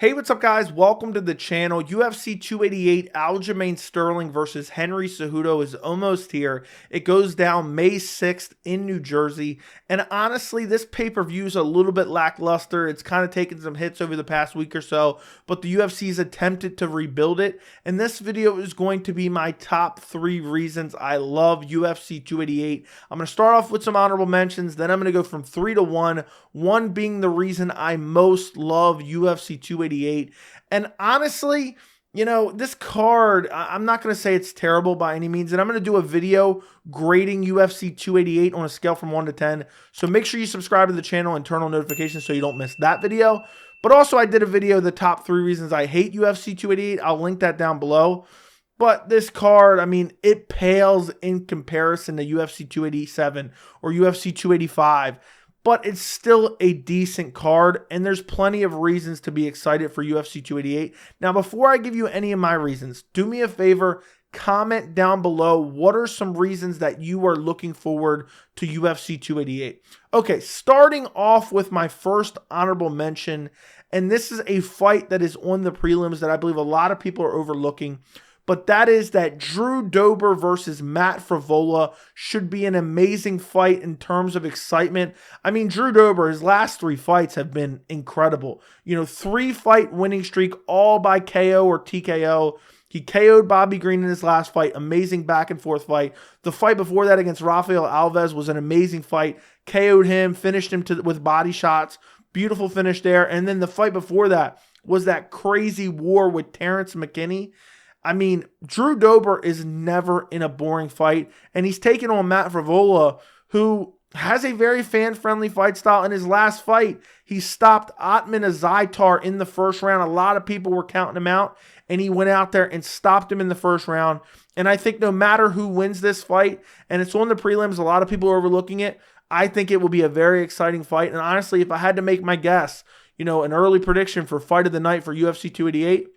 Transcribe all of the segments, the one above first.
Hey, what's up, guys? Welcome to the channel. UFC 288 Aljamain Sterling versus Henry Cejudo is almost here. It goes down May 6th in New Jersey. And honestly, this pay-per-view is a little bit lackluster. It's kind of taken some hits over the past week or so, but the UFC's attempted to rebuild it. And this video is going to be my top 3 reasons I love UFC 288. I'm going to start off with some honorable mentions, then I'm going to go from 3 to 1. 1 being the reason I most love UFC 288. And honestly, you know, this card, I'm not going to say it's terrible by any means. And I'm going to do a video grading UFC 288 on a scale from 1 to 10. So make sure you subscribe to the channel and turn on notifications so you don't miss that video. But also I did a video, the top 3 reasons I hate UFC 288. I'll link that down below. But this card, I mean, it pales in comparison to UFC 287 or UFC 285. But it's still a decent card, and there's plenty of reasons to be excited for UFC 288. Now, before I give you any of my reasons, do me a favor, comment down below what are some reasons that you are looking forward to UFC 288. Okay, starting off with my first honorable mention, and this is a fight that is on the prelims that I believe a lot of people are overlooking. But that is that Drew Dober versus Matt Frevola should be an amazing fight in terms of excitement. I mean, Drew Dober, his last 3 fights have been incredible. You know, 3-fight winning streak, all by KO or TKO. He KO'd Bobby Green in his last fight. Amazing back and forth fight. The fight before that against Rafael Alves was an amazing fight. KO'd him, finished him with body shots. Beautiful finish there. And then the fight before that was that crazy war with Terrence McKinney. I mean, Drew Dober is never in a boring fight, and he's taken on Matt Frevola, who has a very fan-friendly fight style. In his last fight, he stopped Otman Azaitar in the first round. A lot of people were counting him out, and he went out there and stopped him in the first round. And I think no matter who wins this fight, and it's on the prelims, a lot of people are overlooking it, I think it will be a very exciting fight. And honestly, if I had to make my guess, you know, an early prediction for fight of the night for UFC 288,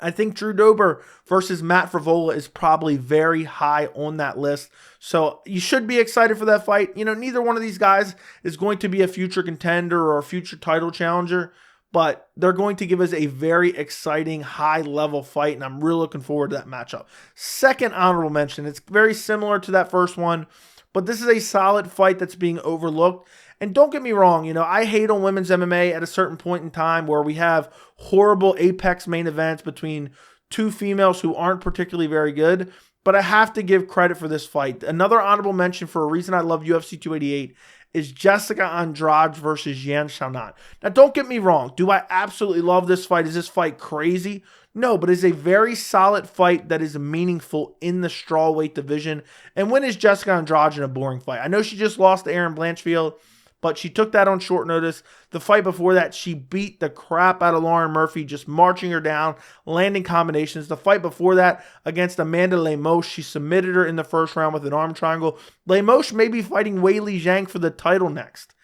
I think Drew Dober versus Matt Frevola is probably very high on that list. So you should be excited for that fight. You know, neither one of these guys is going to be a future contender or a future title challenger, but they're going to give us a very exciting high-level fight, and I'm really looking forward to that matchup. Second honorable mention, it's very similar to that first one, but this is a solid fight that's being overlooked. And don't get me wrong, you know, I hate on women's MMA at a certain point in time where we have horrible apex main events between 2 females who aren't particularly very good, but I have to give credit for this fight. Another honorable mention for a reason I love UFC 288 is Jessica Andrade versus Yan Xiaonan. Now, don't get me wrong. Do I absolutely love this fight? Is this fight crazy? No, but it's a very solid fight that is meaningful in the strawweight division. And when is Jessica Andrade in a boring fight? I know she just lost to Erin Blanchfield, but she took that on short notice. The fight before that, she beat the crap out of Lauren Murphy, just marching her down, landing combinations. The fight before that against Amanda Lemos, she submitted her in the first round with an arm triangle. Lemos may be fighting Weili Zhang for the title next.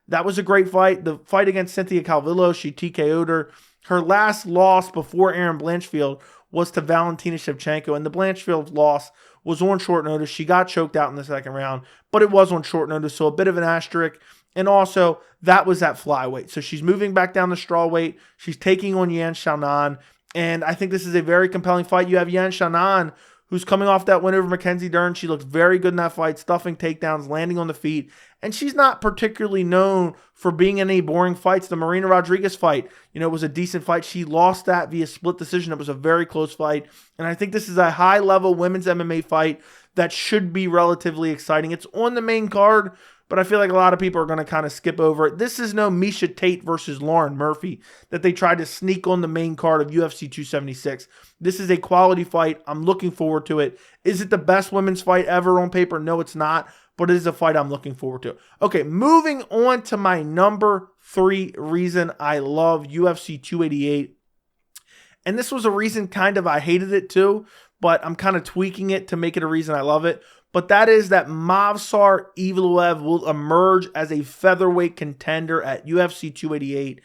That was a great fight. The fight against Cynthia Calvillo, she TKO'd her. Her last loss before Erin Blanchfield was to Valentina Shevchenko, and the Blanchfield loss was on short notice. She got choked out in the second round, but it was on short notice, so a bit of an asterisk. And also, that was at flyweight. So she's moving back down to strawweight. She's taking on Yan Xiaonan. And I think this is a very compelling fight. You have Yan Xiaonan, who's coming off that win over Mackenzie Dern. She looked very good in that fight, stuffing takedowns, landing on the feet. And she's not particularly known for being in any boring fights. The Marina Rodriguez fight, you know, was a decent fight. She lost that via split decision. It was a very close fight. And I think this is a high-level women's MMA fight that should be relatively exciting. It's on the main card, but I feel like a lot of people are going to kind of skip over it. This is no Miesha Tate versus Lauren Murphy that they tried to sneak on the main card of UFC 276. This is a quality fight. I'm looking forward to it. Is it the best women's fight ever on paper? No, it's not, but it is a fight I'm looking forward to. Okay, moving on to my number 3 reason I love UFC 288. And this was a reason kind of I hated it too, but I'm kind of tweaking it to make it a reason I love it. But that is that Movsar Evloev will emerge as a featherweight contender at UFC 288.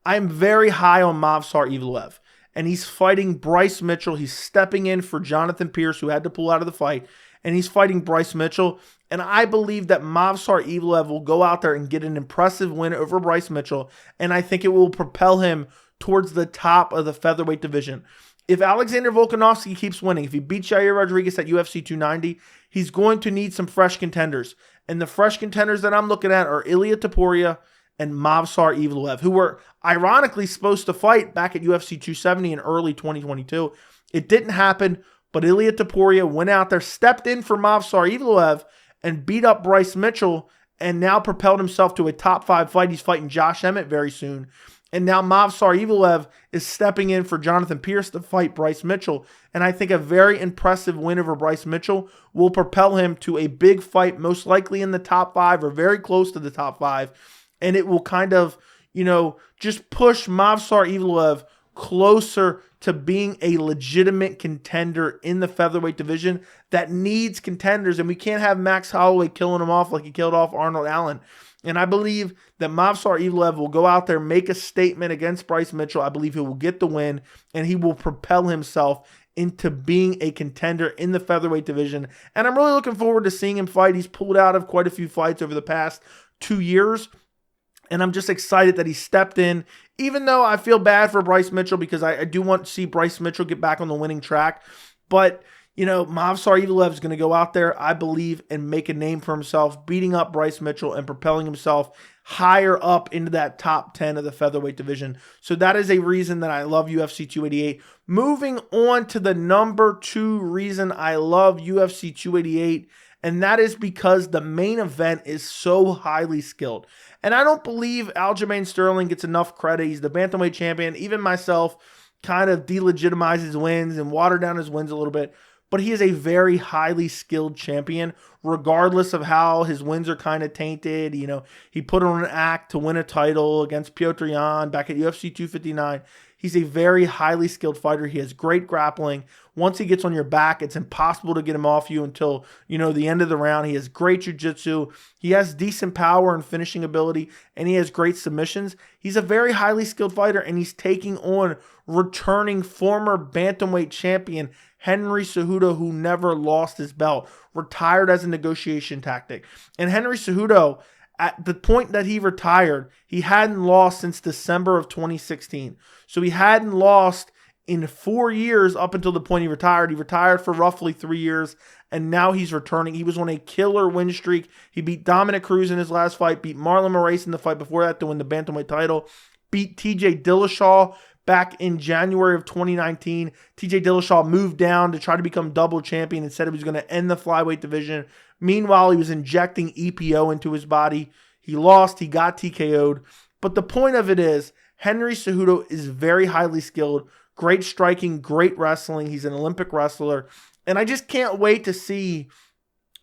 I'm very high on Movsar Evloev, and he's fighting Bryce Mitchell. He's stepping in for Jonathan Pierce, who had to pull out of the fight, and he's fighting Bryce Mitchell. And I believe that Movsar Evloev will go out there and get an impressive win over Bryce Mitchell, and I think it will propel him towards the top of the featherweight division. If Alexander Volkanovski keeps winning, if he beats Yair Rodriguez at UFC 290, he's going to need some fresh contenders. And the fresh contenders that I'm looking at are Ilia Topuria and Movsar Evloev, who were ironically supposed to fight back at UFC 270 in early 2022. It didn't happen, but Ilia Topuria went out there, stepped in for Movsar Evloev, and beat up Bryce Mitchell, and now propelled himself to a top 5 fight. He's fighting Josh Emmett very soon. And now Movsar Evloev is stepping in for Jonathan Pierce to fight Bryce Mitchell. And I think a very impressive win over Bryce Mitchell will propel him to a big fight, most likely in the top 5 or very close to the top 5. And it will kind of, just push Movsar Evloev closer to being a legitimate contender in the featherweight division that needs contenders. And we can't have Max Holloway killing him off like he killed off Arnold Allen. And I believe that Movsar Evloev will go out there, make a statement against Bryce Mitchell. I believe he will get the win, and he will propel himself into being a contender in the featherweight division. And I'm really looking forward to seeing him fight. He's pulled out of quite a few fights over the past 2 years. And I'm just excited that he stepped in, even though I feel bad for Bryce Mitchell because I do want to see Bryce Mitchell get back on the winning track. But, Movsar Evloev is going to go out there, I believe, and make a name for himself, beating up Bryce Mitchell and propelling himself higher up into that top 10 of the featherweight division. So that is a reason that I love UFC 288. Moving on to the number 2 reason I love UFC 288, and that is because the main event is so highly skilled. And I don't believe Aljamain Sterling gets enough credit. He's the bantamweight champion. Even myself kind of delegitimizes his wins and water down his wins a little bit. But he is a very highly skilled champion, regardless of how his wins are kind of tainted. He put on an act to win a title against Petr Yan back at UFC 259. He's a very highly skilled fighter. He has great grappling. Once he gets on your back, it's impossible to get him off you until, the end of the round. He has great jiu-jitsu. He has decent power and finishing ability, and he has great submissions. He's a very highly skilled fighter, and he's taking on returning former bantamweight champion Henry Cejudo, who never lost his belt, retired as a negotiation tactic. And Henry Cejudo, at the point that he retired, he hadn't lost since December of 2016. So he hadn't lost in 4 years up until the point he retired. He retired for roughly 3 years, and now he's returning. He was on a killer win streak. He beat Dominic Cruz in his last fight, beat Marlon Moraes in the fight before that to win the bantamweight title, beat TJ Dillashaw back in January of 2019. TJ Dillashaw moved down to try to become double champion and said he was going to end the flyweight division. Meanwhile, he was injecting EPO into his body. He lost. He got TKO'd. But the point of it is, Henry Cejudo is very highly skilled, great striking, great wrestling. He's an Olympic wrestler. And I just can't wait to see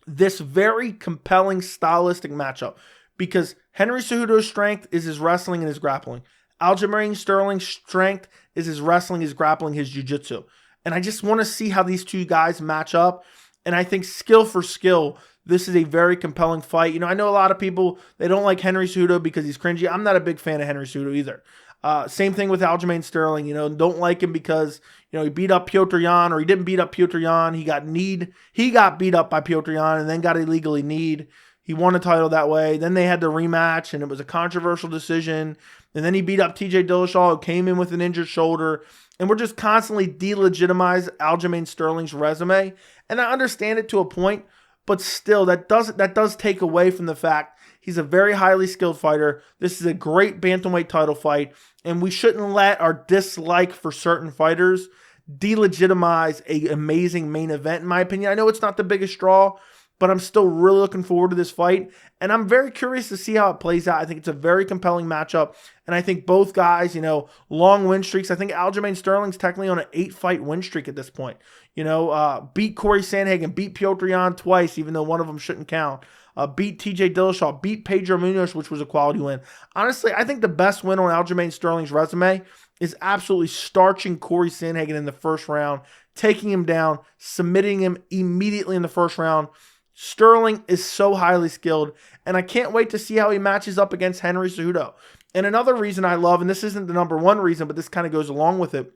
this very compelling stylistic matchup because Henry Cejudo's strength is his wrestling and his grappling. Aljamain Sterling's strength is his wrestling, his grappling, his jiu-jitsu. And I just want to see how these two guys match up. And I think skill for skill, this is a very compelling fight. I know a lot of people, they don't like Henry Cejudo because he's cringy. I'm not a big fan of Henry Cejudo either. Same thing with Aljamain Sterling. Don't like him because, he beat up Petr Yan, or he didn't beat up Petr Yan. He got beat up by Petr Yan and then got illegally kneed. He won a title that way. Then they had the rematch, and it was a controversial decision. And then he beat up TJ Dillashaw, who came in with an injured shoulder. And we're just constantly delegitimize Aljamain Sterling's resume. And I understand it to a point, but still, that does take away from the fact he's a very highly skilled fighter. This is a great bantamweight title fight, and we shouldn't let our dislike for certain fighters delegitimize an amazing main event, in my opinion. I know it's not the biggest draw, but I'm still really looking forward to this fight, and I'm very curious to see how it plays out. I think it's a very compelling matchup, and I think both guys, long win streaks. I think Aljamain Sterling's technically on an 8-fight win streak at this point. Beat Corey Sandhagen, beat Petr Yan twice, even though one of them shouldn't count. Beat TJ Dillashaw, beat Pedro Munoz, which was a quality win. Honestly, I think the best win on Aljamain Sterling's resume is absolutely starching Corey Sandhagen in the first round, taking him down, submitting him immediately in the first round. Sterling is so highly skilled, and I can't wait to see how he matches up against Henry Cejudo. And another reason I love, and this isn't the number one reason, but this kind of goes along with it,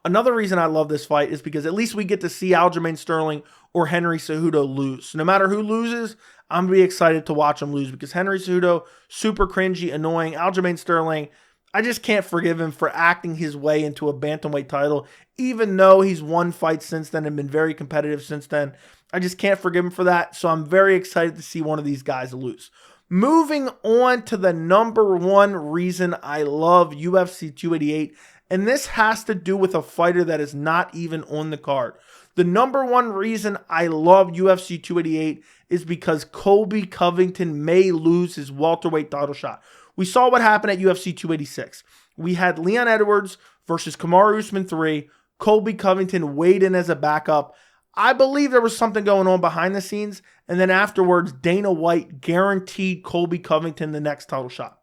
another reason I love this fight is because at least we get to see Aljamain Sterling or Henry Cejudo lose. No matter who loses, I'm going to be excited to watch him lose because Henry Cejudo, super cringy, annoying. Aljamain Sterling, I just can't forgive him for acting his way into a bantamweight title, even though he's won fights since then and been very competitive since then. I just can't forgive him for that, so I'm very excited to see one of these guys lose. Moving on to the number one reason I love UFC 288, and this has to do with a fighter that is not even on the card. The number one reason I love UFC 288 is because Colby Covington may lose his welterweight title shot. We saw what happened at UFC 286. We had Leon Edwards versus Kamaru Usman 3. Colby Covington weighed in as a backup. I believe there was something going on behind the scenes, and then afterwards, Dana White guaranteed Colby Covington the next title shot.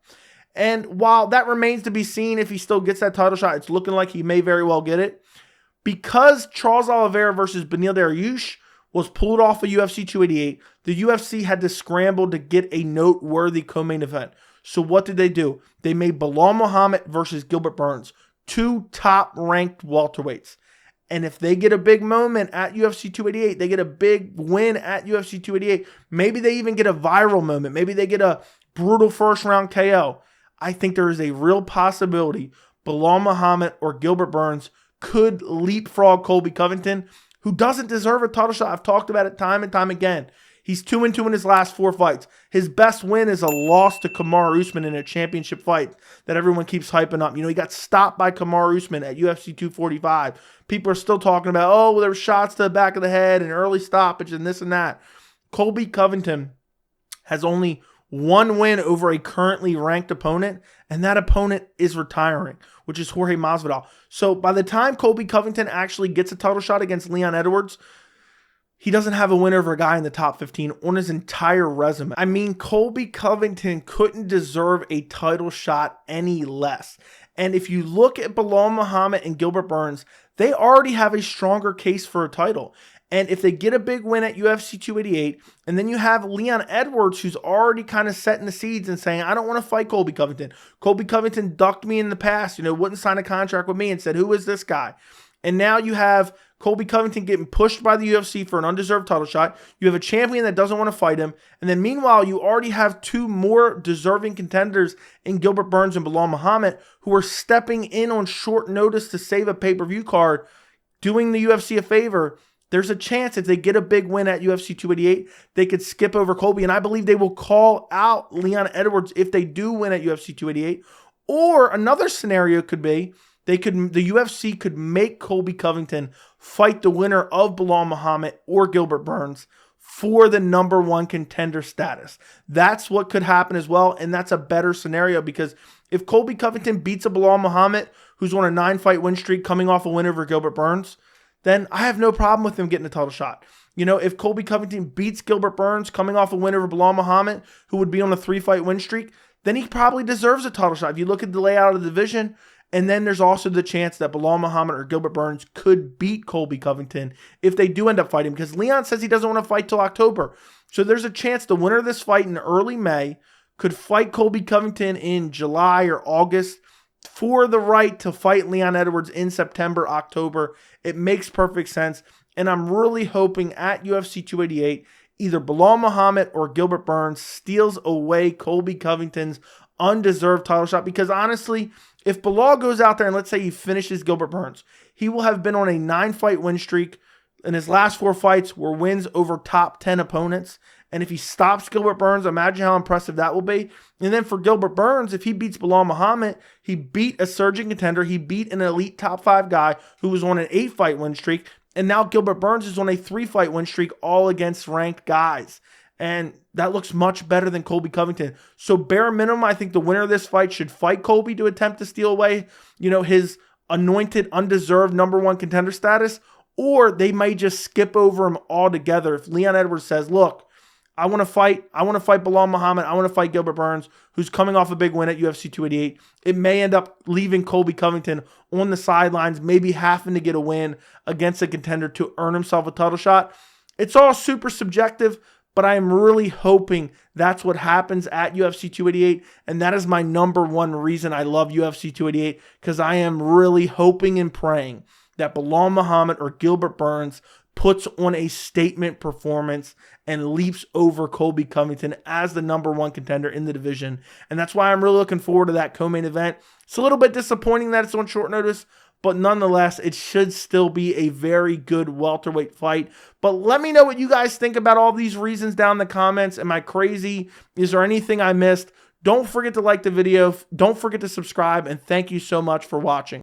And while that remains to be seen if he still gets that title shot, it's looking like he may very well get it. Because Charles Oliveira versus Beneil Dariush was pulled off of UFC 288, the UFC had to scramble to get a noteworthy co-main event. So what did they do? They made Belal Muhammad versus Gilbert Burns, two top-ranked welterweights. And if they get a big moment at UFC 288, they get a big win at UFC 288, maybe they even get a viral moment, maybe they get a brutal first-round KO. I think there is a real possibility Belal Muhammad or Gilbert Burns could leapfrog Colby Covington, who doesn't deserve a title shot. I've talked about it time and time again. He's 2-2 in his last 4 fights. His best win is a loss to Kamaru Usman in a championship fight that everyone keeps hyping up. He got stopped by Kamaru Usman at UFC 245. People are still talking about, oh, well, there were shots to the back of the head and early stoppage and this and that. Colby Covington has only one win over a currently ranked opponent, and that opponent is retiring, which is Jorge Masvidal. So by the time Colby Covington actually gets a title shot against Leon Edwards, he doesn't have a win over a guy in the top 15 on his entire resume. I mean, Colby Covington couldn't deserve a title shot any less. And if you look at Belal Muhammad and Gilbert Burns, they already have a stronger case for a title. And if they get a big win at UFC 288, and then you have Leon Edwards, who's already kind of setting the seeds and saying, I don't want to fight Colby Covington. Colby Covington ducked me in the past, wouldn't sign a contract with me and said, who is this guy? And now you have Colby Covington getting pushed by the UFC for an undeserved title shot. You have a champion that doesn't want to fight him. And then meanwhile, you already have two more deserving contenders in Gilbert Burns and Belal Muhammad who are stepping in on short notice to save a pay-per-view card, doing the UFC a favor. There's a chance if they get a big win at UFC 288, they could skip over Colby. And I believe they will call out Leon Edwards if they do win at UFC 288. Or another scenario could be, the UFC could make Colby Covington fight the winner of Belal Muhammad or Gilbert Burns for the number one contender status. That's what could happen as well, and that's a better scenario because if Colby Covington beats a Belal Muhammad, who's on a 9-fight win streak coming off a win over Gilbert Burns, then I have no problem with him getting a title shot. If Colby Covington beats Gilbert Burns coming off a win over Belal Muhammad, who would be on a 3-fight win streak, then he probably deserves a title shot. If you look at the layout of the division, and then there's also the chance that Belal Muhammad or Gilbert Burns could beat Colby Covington if they do end up fighting, because Leon says he doesn't want to fight till October. So there's a chance the winner of this fight in early May could fight Colby Covington in July or August for the right to fight Leon Edwards in September, October. It makes perfect sense. And I'm really hoping at UFC 288, either Belal Muhammad or Gilbert Burns steals away Colby Covington's undeserved title shot. Because honestly, if Belal goes out there and let's say he finishes Gilbert Burns, he will have been on a 9-fight win streak. And his last 4 fights were wins over top 10 opponents. And if he stops Gilbert Burns, imagine how impressive that will be. And then for Gilbert Burns, if he beats Belal Muhammad, he beat a surging contender. He beat an elite top 5 guy who was on an 8-fight win streak. And now Gilbert Burns is on a 3-fight win streak, all against ranked guys. And that looks much better than Colby Covington. So bare minimum, I think the winner of this fight should fight Colby to attempt to steal away, his anointed, undeserved number one contender status. Or they may just skip over him altogether. If Leon Edwards says, look, I want to fight Belal Muhammad. I want to fight Gilbert Burns, who's coming off a big win at UFC 288. It may end up leaving Colby Covington on the sidelines, maybe having to get a win against a contender to earn himself a title shot. It's all super subjective, but I am really hoping that's what happens at UFC 288, and that is my number one reason I love UFC 288, because I am really hoping and praying that Belal Muhammad or Gilbert Burns puts on a statement performance and leaps over Colby Covington as the #1 contender in the division. And that's why I'm really looking forward to that co-main event. It's a little bit disappointing that it's on short notice, but nonetheless, it should still be a very good welterweight fight. But let me know what you guys think about all these reasons down in the comments. Am I crazy? Is there anything I missed? Don't forget to like the video. Don't forget to subscribe, and thank you so much for watching.